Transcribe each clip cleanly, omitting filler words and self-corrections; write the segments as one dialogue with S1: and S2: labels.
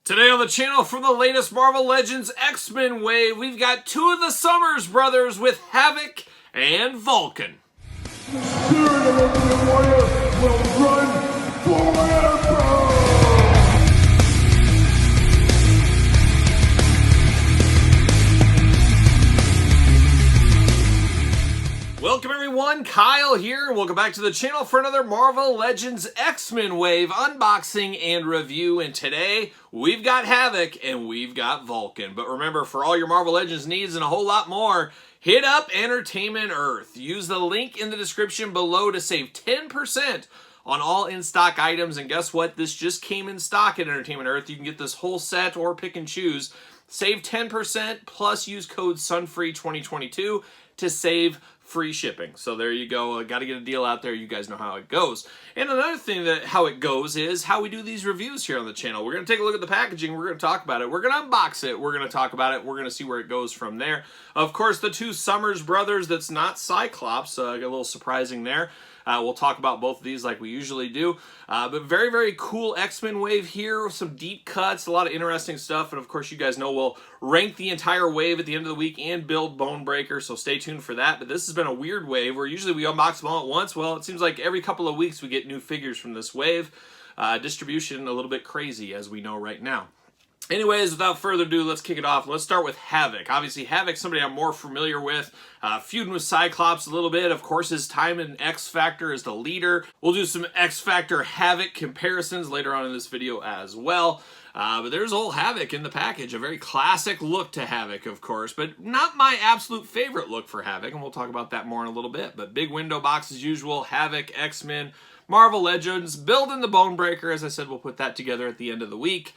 S1: Today on the channel, from the latest Marvel Legends X-Men wave, we've got two of the Summers brothers with Havok and Vulcan.
S2: The spirit of Ultimate Warrior will run forever!
S1: Welcome everyone, Kyle here, and welcome back to the channel for another Marvel Legends X-Men wave unboxing and review. And today, we've got Havok and we've got Vulcan. But remember, for all your Marvel Legends needs and a whole lot more, hit up Entertainment Earth. Use the link in the description below to save 10% on all in-stock items. And guess what? This just came in stock at Entertainment Earth. You can get this whole set or pick and choose. Save 10% plus use code SUNFREE2022 to save free shipping. So there you go. Got to get a deal out there. You guys know how it goes. And another thing that how it goes is how we do these reviews here on the channel. We're going to take a look at the packaging. We're going to talk about it. We're going to unbox it. We're going to talk about it. We're going to see where it goes from there. Of course, the two Summers brothers, that's not Cyclops. A little surprising there. We'll talk about both of these like we usually do. But very, very cool X-Men wave here with some deep cuts, a lot of interesting stuff. And of course, you guys know we'll rank the entire wave at the end of the week and build Bonebreaker, so stay tuned for that. But this has been a weird wave where usually we unbox them all at once. Well, it seems like every couple of weeks we get new figures from this wave. Distribution a little bit crazy, as we know right now. Anyways, without further ado, let's kick it off. Let's start with Havok. Obviously, Havok, somebody I'm more familiar with, feuding with Cyclops a little bit. Of course, his time in X Factor as the leader. We'll do some X Factor Havok comparisons later on in this video as well. But there's old Havok in the package. A very classic look to Havok, of course, but not my absolute favorite look for Havok, and we'll talk about that more in a little bit. But big window box as usual, Havok, X-Men, Marvel Legends, building the Bonebreaker. As I said, we'll put that together at the end of the week.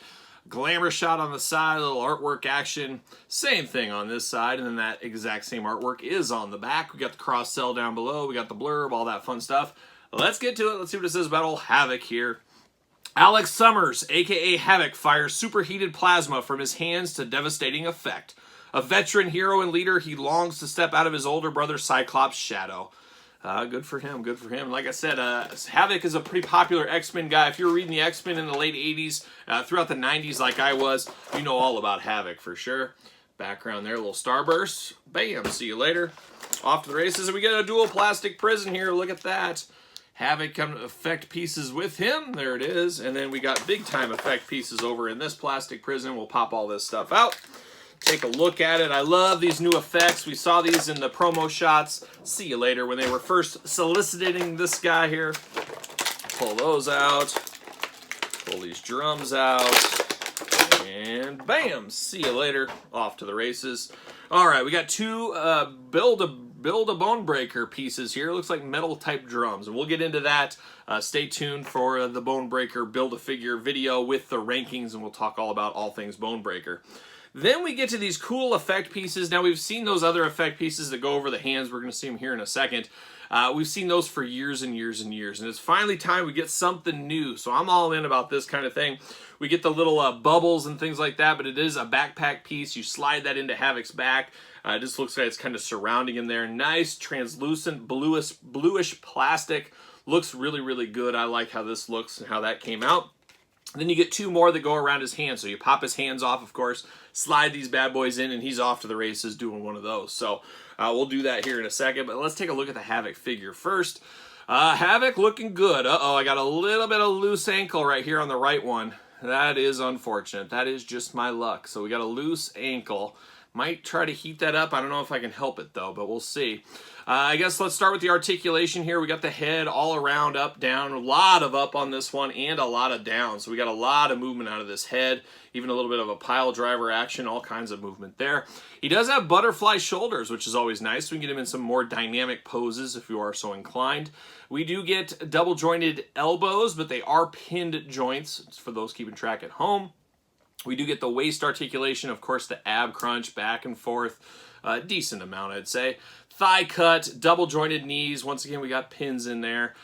S1: Glamour shot on the side, a little artwork action. Same thing on this side, and then that exact same artwork is on the back. We got the cross cell down below, we got the blurb, all that fun stuff. Let's get to it. Let's see what it says about old Havok here. Alex Summers, aka Havok, fires superheated plasma from his hands to devastating effect. A veteran hero and leader, he longs to step out of his older brother Cyclops' shadow. Good for him, good for him. Like I said, Havok is a pretty popular X-Men guy. If you were reading the X-Men in the late 80s, throughout the 90s like I was, you know all about Havok for sure. Background there, a little starburst. Bam, see you later. Off to the races, and we get a dual plastic prison here. Look at that. Havok come to effect pieces with him. There it is. And then we got big time effect pieces over in this plastic prison. We'll pop all this stuff out. Take a look at it. I love these new effects. We saw these in the promo shots. See you later when they were first soliciting this guy here. Pull those out. Pull these drums out. And bam! See you later. Off to the races. All right, we got two build a Bonebreaker pieces here. Looks like metal type drums, and we'll get into that. Stay tuned for the Bonebreaker Build-A-Figure video with the rankings, and we'll talk all about all things Bonebreaker. Then we get to these cool effect pieces. Now, we've seen those other effect pieces that go over the hands. We're going to see them here in a second. We've seen those for years and years and years, and it's finally time we get something new. So I'm all in about this kind of thing. We get the little bubbles and things like that, but it is a backpack piece. You slide that into Havok's back. It just looks like it's kind of surrounding him there. Nice, translucent, bluish plastic. Looks really, really good. I like how this looks and how that came out. Then you get two more that go around his hands. So you pop his hands off, of course, slide these bad boys in, and he's off to the races doing one of those. So we'll do that here in a second, but let's take a look at the Havok figure first. Havok looking good. Uh-oh, I got a little bit of loose ankle right here on the right one. That is unfortunate. That is just my luck. So we got a loose ankle. Might try to heat that up. I don't know if I can help it, though, but we'll see. I guess let's start with the articulation here. We got the head all around, up, down. A lot of up on this one and a lot of down. So we got a lot of movement out of this head. Even a little bit of a pile driver action. All kinds of movement there. He does have butterfly shoulders, which is always nice. We can get him in some more dynamic poses if you are so inclined. We do get double-jointed elbows, but they are pinned joints for those keeping track at home. We do get the waist articulation, of course, the ab crunch, back and forth. Decent amount, I'd say. Thigh cut, double jointed knees. Once again, we got pins in there.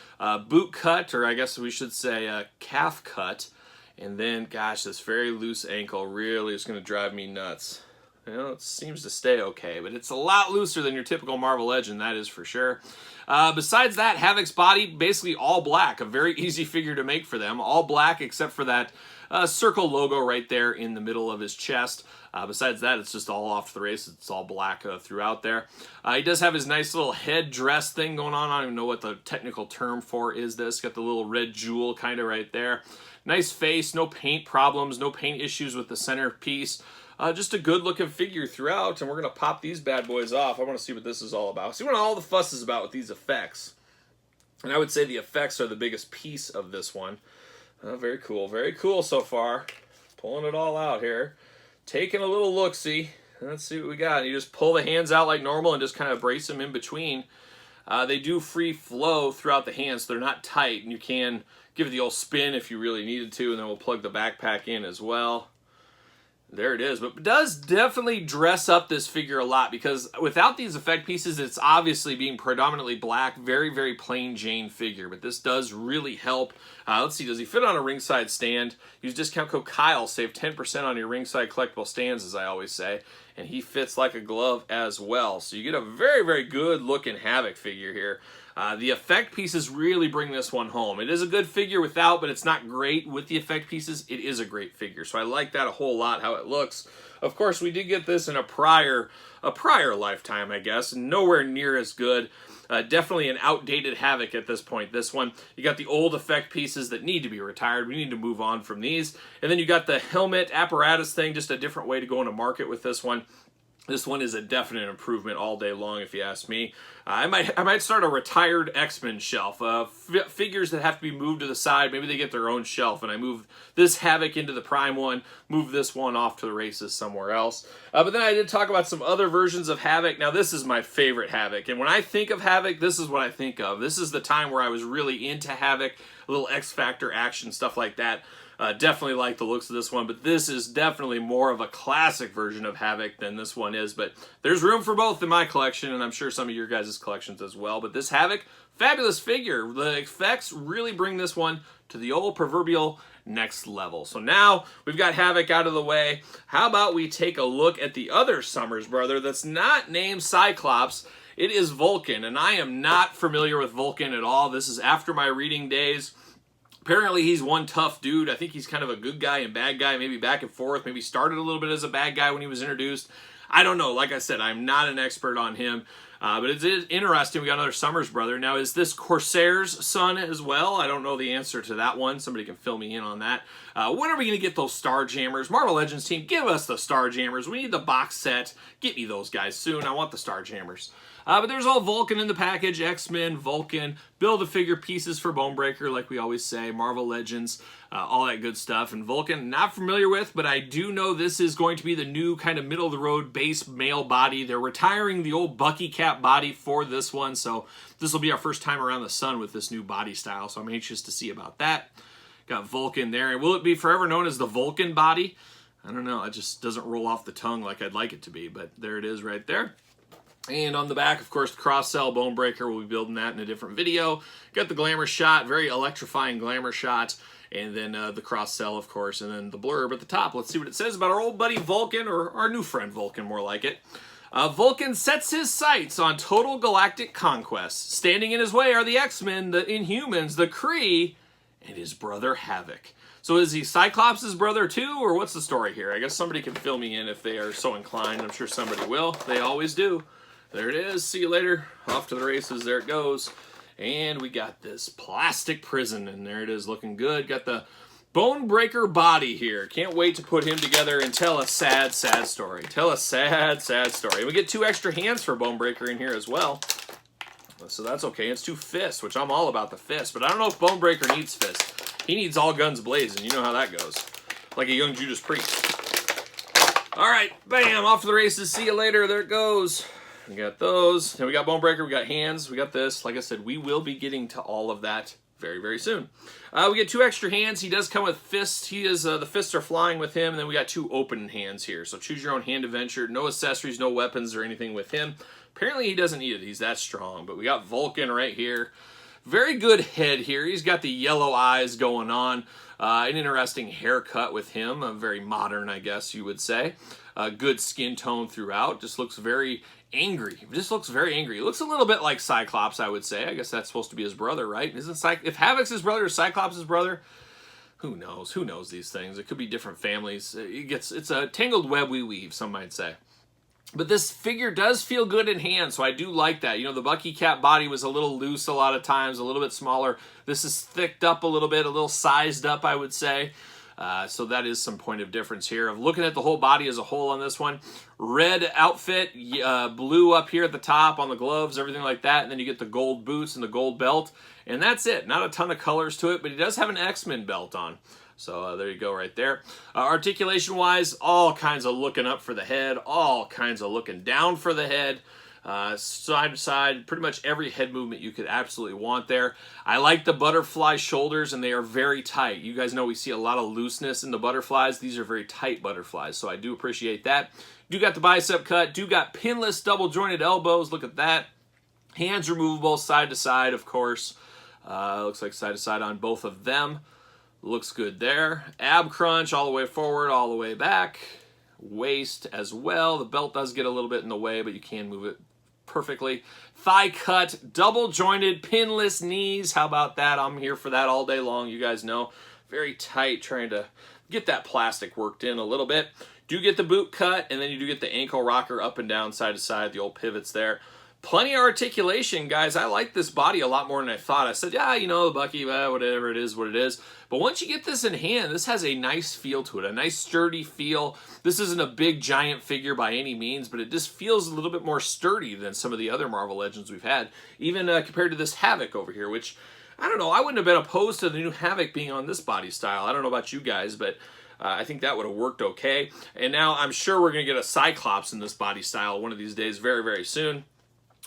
S1: Boot cut, or I guess we should say calf cut. And then, gosh, this very loose ankle really is going to drive me nuts. You know, it seems to stay okay, but it's a lot looser than your typical Marvel Legend, that is for sure. Besides that, Havok's body, basically all black. A very easy figure to make for them. All black except for that circle logo right there in the middle of his chest. Besides that, it's just all off to the races. It's all black throughout there. He does have his nice little head dress thing going on. I don't even know what the technical term for is this. Got the little red jewel kind of right there. Nice face, no paint problems, no paint issues with the centerpiece. Just a good looking figure throughout, and we're going to pop these bad boys off. I want to see what this is all about. See what all the fuss is about with these effects. And I would say the effects are the biggest piece of this one. Very cool so far. Pulling it all out here. Taking a little look-see. Let's see what we got. You just pull the hands out like normal and just kind of brace them in between. They do free flow throughout the hands, so they're not tight, and you can give it the old spin if you really needed to, and then we'll plug the backpack in as well. There it is, but it does definitely dress up this figure a lot, because without these effect pieces, it's obviously being predominantly black, very, very plain Jane figure, but this does really help. Let's see, does he fit on a ringside stand? Use discount code Kyle, save 10% on your ringside collectible stands, as I always say, and he fits like a glove as well. So you get a very, very good looking Havoc figure here. The effect pieces really bring this one home. It is a good figure without, but it's not great with the effect pieces. It is a great figure, so I like that a whole lot, how it looks. Of course, we did get this in a prior lifetime, I guess. Nowhere near as good. Definitely an outdated Havoc at this point. This one, you got the old effect pieces that need to be retired. We need to move on from these. And then you got the helmet apparatus thing, just a different way to go into market with this one. This one is a definite improvement all day long, if you ask me. I might start a retired X-Men shelf. Figures that have to be moved to the side, maybe they get their own shelf, and I move this Havoc into the Prime one, move this one off to the races somewhere else. But then I did talk about some other versions of Havoc. Now, this is my favorite Havoc, and when I think of Havoc, this is what I think of. This is the time where I was really into Havoc, a little X-Factor action, stuff like that. Definitely like the looks of this one, but this is definitely more of a classic version of Havoc than this one is. But there's room for both in my collection, and I'm sure some of your guys' collections as well. But this Havoc, fabulous figure. The effects really bring this one to the old proverbial next level. So now we've got Havoc out of the way. How about we take a look at the other Summers brother that's not named Cyclops? It is Vulcan, and I am not familiar with Vulcan at all. This is after my reading days. Apparently, he's one tough dude. I think he's kind of a good guy and bad guy, maybe back and forth. Maybe started a little bit as a bad guy when he was introduced. I don't know. Like I said, I'm not an expert on him. But it's interesting. We got another Summers brother. Now, is this Corsair's son as well? I don't know the answer to that one. Somebody can fill me in on that. When are we going to get those Starjammers? Marvel Legends team, give us the Starjammers. We need the box set. Get me those guys soon. I want the Starjammers. But there's all Vulcan in the package, X-Men, Vulcan, Build-A-Figure pieces for Bonebreaker, like we always say, Marvel Legends, all that good stuff. And Vulcan, not familiar with, but I do know this is going to be the new kind of middle-of-the-road base male body. They're retiring the old Bucky Cap body for this one, so this will be our first time around the sun with this new body style, so I'm anxious to see about that. Got Vulcan there, and will it be forever known as the Vulcan body? I don't know, it just doesn't roll off the tongue like I'd like it to be, but there it is right there. And on the back, of course, the cross-cell Bonebreaker. We'll be building that in a different video. Got the glamour shot, very electrifying glamour shot. And then the cross-cell, of course, and then the blurb at the top. Let's see what it says about our old buddy Vulcan, or our new friend Vulcan, more like it. Vulcan sets his sights on total galactic conquest. Standing in his way are the X-Men, the Inhumans, the Kree, and his brother Havoc. So is he Cyclops' brother too, or what's the story here? I guess somebody can fill me in if they are so inclined. I'm sure somebody will. They always do. There it is. See you later. Off to the races. There it goes. And we got this plastic prison, and there it is, looking good. Got the Bonebreaker body here. Can't wait to put him together and tell a sad, sad story. Tell a sad, sad story. And we get 2 extra hands for Bonebreaker in here as well. So that's okay. It's 2 fists, which I'm all about the fist. But I don't know if Bonebreaker needs fists. He needs all guns blazing. You know how that goes. Like a young Judas Priest. All right. Bam. Off to the races. See you later. There it goes. We got those. Then we got Bonebreaker. We got hands. We got this. Like I said, we will be getting to all of that very, very soon. We get 2 extra hands. He does come with fists. He is the fists are flying with him. And then we got 2 open hands here. So choose your own hand adventure. No accessories, no weapons or anything with him. Apparently he doesn't need it. He's that strong. But we got Vulcan right here. Very good head here. He's got the yellow eyes going on. An interesting haircut with him. Very modern, I guess you would say. Good skin tone throughout. Just looks very angry. Just looks very angry. He looks a little bit like Cyclops, I would say. I guess that's supposed to be his brother, right? If Havoc's his brother or Cyclops' his brother, who knows? Who knows these things? It could be different families. It's a tangled web we weave, some might say. But this figure does feel good in hand, so I do like that. You know, the Bucky Cat body was a little loose a lot of times, a little bit smaller. This is thicked up a little bit, a little sized up, I would say. So that is some point of difference here. Of looking at the whole body as a whole on this one. Red outfit, blue up here at the top on the gloves, everything like that. And then you get the gold boots and the gold belt. And that's it. Not a ton of colors to it, but he does have an X-Men belt on. So there you go right there. Articulation-wise, all kinds of looking up for the head, all kinds of looking down for the head. Side to side, pretty much every head movement you could absolutely want there. I like the butterfly shoulders, and they are very tight. You guys know we see a lot of looseness in the butterflies. These are very tight butterflies, so I do appreciate that. Do got the bicep cut, do got pinless double jointed elbows. Look at that. Hands removable side to side, of course. Looks like side to side on both of them. Looks good there. Ab crunch all the way forward, all the way back. Waist as well. The belt does get a little bit in the way, but you can move it perfectly. Thigh cut, double jointed, pinless knees. How about that? I'm here for that all day long. You guys know. Very tight, trying to get that plastic worked in a little bit. Do get the boot cut, and then you do get the ankle rocker up and down, side to side, the old pivots there. Plenty of articulation, guys. I like this body a lot more than I thought. I said, yeah, you know, the Bucky, whatever it is, what it is. But once you get this in hand, this has a nice feel to it, a nice sturdy feel. This isn't a big, giant figure by any means, but it just feels a little bit more sturdy than some of the other Marvel Legends we've had, even compared to this Havoc over here, which, I don't know, I wouldn't have been opposed to the new Havoc being on this body style. I don't know about you guys, but I think that would have worked okay. And now I'm sure we're going to get a Cyclops in this body style one of these days very, very soon.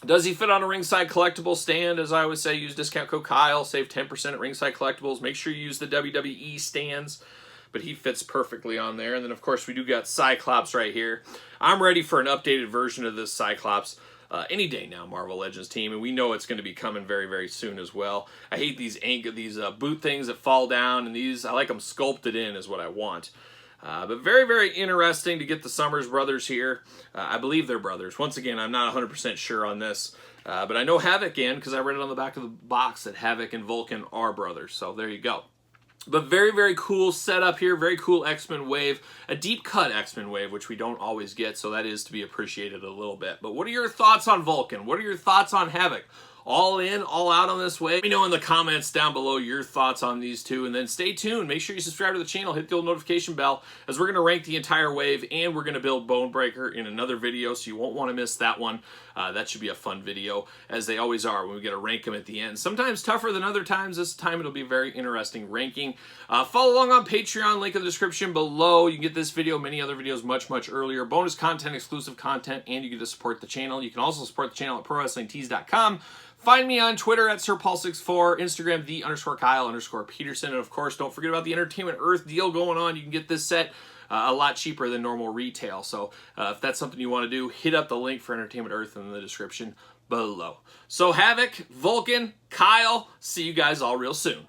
S1: Does he fit on a Ringside Collectible stand? As I always say, use discount code Kyle, save 10% at Ringside Collectibles. Make sure you use the WWE stands, but he fits perfectly on there. And then, of course, we do got Cyclops right here. I'm ready for an updated version of this Cyclops any day now, Marvel Legends team, and we know it's going to be coming very, very soon as well. I hate these boot things that fall down, and these, I like them sculpted in is what I want. But very, very interesting to get the Summers brothers here. I believe they're brothers. Once again, I'm not 100% sure on this. But I know Havoc in, because I read it on the back of the box that Havoc and Vulcan are brothers. So there you go. But very, very cool setup here. Very cool X-Men wave. A deep cut X-Men wave, which we don't always get. So that is to be appreciated a little bit. But what are your thoughts on Vulcan? What are your thoughts on Havoc? All in, all out on this wave? Let me know in the comments down below your thoughts on these two, and then stay tuned. Make sure you subscribe to the channel, hit the old notification bell, as we're going to rank the entire wave, and we're going to build Bonebreaker in another video, so you won't want to miss that one. That should be a fun video, as they always are when we get to rank them at the end. Sometimes tougher than other times. This time it'll be very interesting ranking. Follow along on Patreon, link in the description below. You can get this video, many other videos much, much earlier. Bonus content, exclusive content, and you get to support the channel. You can also support the channel at ProWrestlingTees.com. Find me on Twitter at SirPaul64, Instagram _Kyle_Peterson, and of course, don't forget about the Entertainment Earth deal going on. You can get this set a lot cheaper than normal retail. So if that's something you want to do, hit up the link for Entertainment Earth in the description below. So Havoc, Vulcan, Kyle, see you guys all real soon.